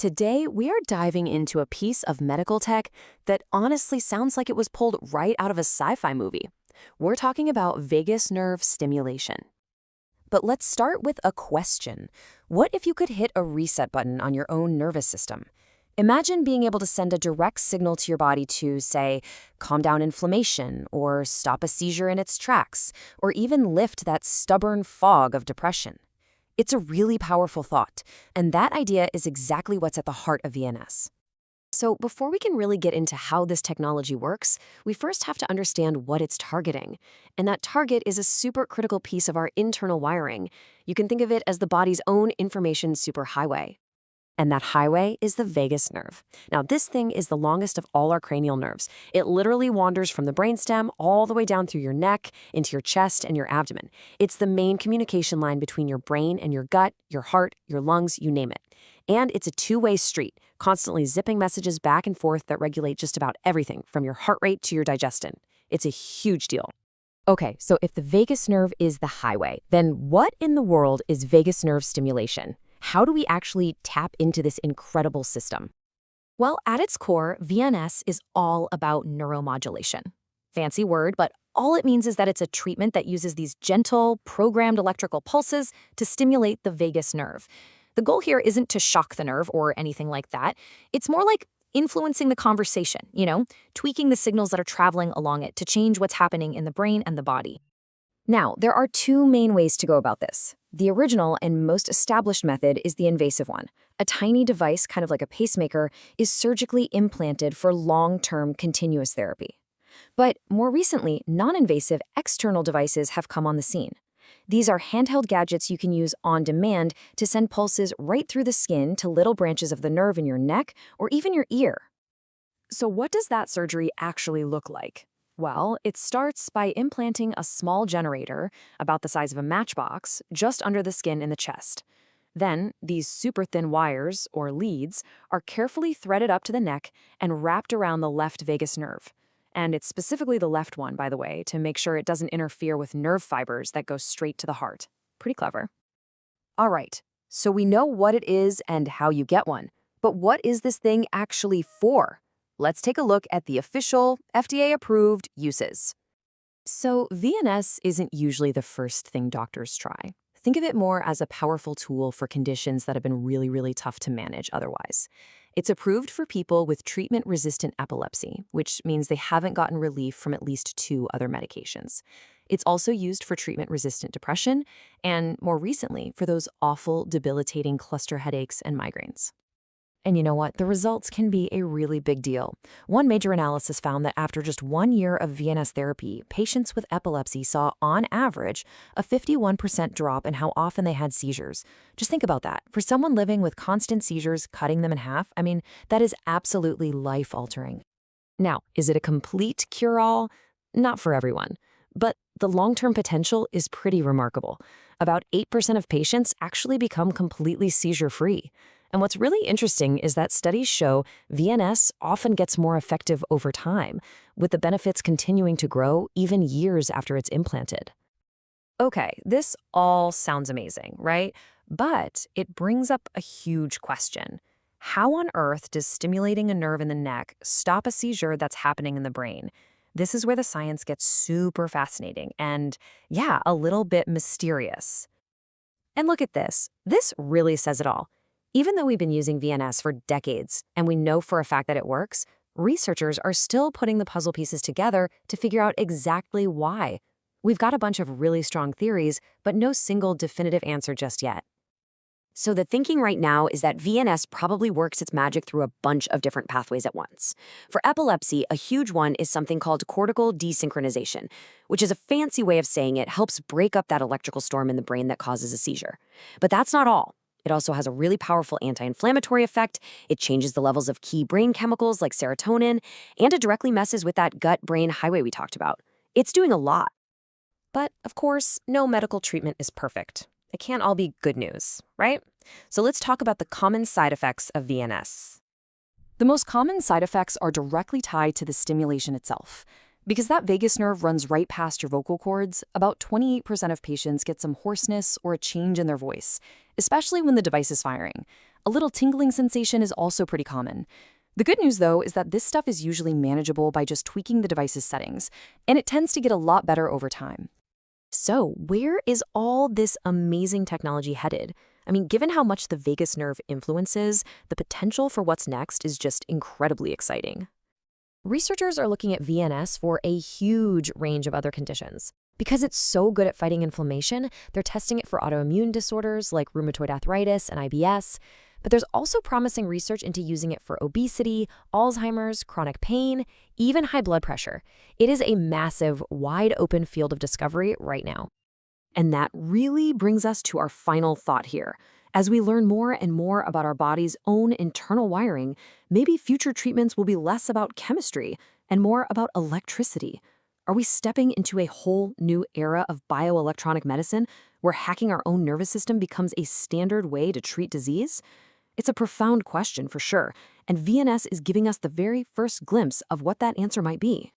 Today, we are diving into a piece of medical tech that honestly sounds like it was pulled right out of a sci-fi movie. We're talking about vagus nerve stimulation. But let's start with a question. What if you could hit a reset button on your own nervous system? Imagine being able to send a direct signal to your body to, say, calm down inflammation, or stop a seizure in its tracks, or even lift that stubborn fog of depression. It's a really powerful thought, and that idea is exactly what's at the heart of VNS. So before we can really get into how this technology works, we first have to understand what it's targeting. And that target is a super critical piece of our internal wiring. You can think of it as the body's own information superhighway. And that highway is the vagus nerve. Now, this thing is the longest of all our cranial nerves. It literally wanders from the brainstem all the way down through your neck, into your chest, and your abdomen. It's the main communication line between your brain and your gut, your heart, your lungs, you name it. And it's a two-way street, constantly zipping messages back and forth that regulate just about everything, from your heart rate to your digestion. It's a huge deal. Okay, so if the vagus nerve is the highway, then what in the world is vagus nerve stimulation? How do we actually tap into this incredible system? Well, at its core, VNS is all about neuromodulation. Fancy word, but all it means is that it's a treatment that uses these gentle, programmed electrical pulses to stimulate the vagus nerve. The goal here isn't to shock the nerve or anything like that. It's more like influencing the conversation, tweaking the signals that are traveling along it to change what's happening in the brain and the body. Now, there are two main ways to go about this. The original and most established method is the invasive one. A tiny device, kind of like a pacemaker, is surgically implanted for long-term continuous therapy. But more recently, non-invasive external devices have come on the scene. These are handheld gadgets you can use on demand to send pulses right through the skin to little branches of the nerve in your neck or even your ear. So what does that surgery actually look like? Well, it starts by implanting a small generator, about the size of a matchbox, just under the skin in the chest. Then, these super thin wires, or leads, are carefully threaded up to the neck and wrapped around the left vagus nerve. And it's specifically the left one, by the way, to make sure it doesn't interfere with nerve fibers that go straight to the heart. Pretty clever. All right, so we know what it is and how you get one. But what is this thing actually for? Let's take a look at the official, FDA-approved uses. So VNS isn't usually the first thing doctors try. Think of it more as a powerful tool for conditions that have been really, really tough to manage otherwise. It's approved for people with treatment-resistant epilepsy, which means they haven't gotten relief from at least 2 other medications. It's also used for treatment-resistant depression, and more recently, for those awful, debilitating cluster headaches and migraines. And you know what? The results can be a really big deal. One major analysis found that after just 1 year of VNS therapy, patients with epilepsy saw, on average, a 51% drop in how often they had seizures. Just think about that. For someone living with constant seizures, cutting them in half, that is absolutely life-altering. Now, is it a complete cure-all? Not for everyone. But the long-term potential is pretty remarkable. About 8% of patients actually become completely seizure-free. And what's really interesting is that studies show VNS often gets more effective over time, with the benefits continuing to grow even years after it's implanted. Okay, this all sounds amazing, right? But it brings up a huge question. How on earth does stimulating a nerve in the neck stop a seizure that's happening in the brain? This is where the science gets super fascinating and, yeah, a little bit mysterious. And look at this. This really says it all. Even though we've been using VNS for decades and we know for a fact that it works, researchers are still putting the puzzle pieces together to figure out exactly why. We've got a bunch of really strong theories, but no single definitive answer just yet. So the thinking right now is that VNS probably works its magic through a bunch of different pathways at once. For epilepsy, a huge one is something called cortical desynchronization, which is a fancy way of saying it helps break up that electrical storm in the brain that causes a seizure. But that's not all. It also has a really powerful anti-inflammatory effect. It changes the levels of key brain chemicals like serotonin, and it directly messes with that gut-brain highway we talked about. It's doing a lot. But, of course, no medical treatment is perfect. It can't all be good news, right? So let's talk about the common side effects of VNS. The most common side effects are directly tied to the stimulation itself. Because that vagus nerve runs right past your vocal cords, about 28% of patients get some hoarseness or a change in their voice, especially when the device is firing. A little tingling sensation is also pretty common. The good news, though, is that this stuff is usually manageable by just tweaking the device's settings, and it tends to get a lot better over time. So, where is all this amazing technology headed? I mean, given how much the vagus nerve influences, the potential for what's next is just incredibly exciting. Researchers are looking at VNS for a huge range of other conditions. Because it's so good at fighting inflammation, they're testing it for autoimmune disorders like rheumatoid arthritis and IBS. But there's also promising research into using it for obesity, Alzheimer's, chronic pain, even high blood pressure. It is a massive, wide-open field of discovery right now. And that really brings us to our final thought here. As we learn more and more about our body's own internal wiring, maybe future treatments will be less about chemistry and more about electricity. Are we stepping into a whole new era of bioelectronic medicine where hacking our own nervous system becomes a standard way to treat disease? It's a profound question for sure, and VNS is giving us the very first glimpse of what that answer might be.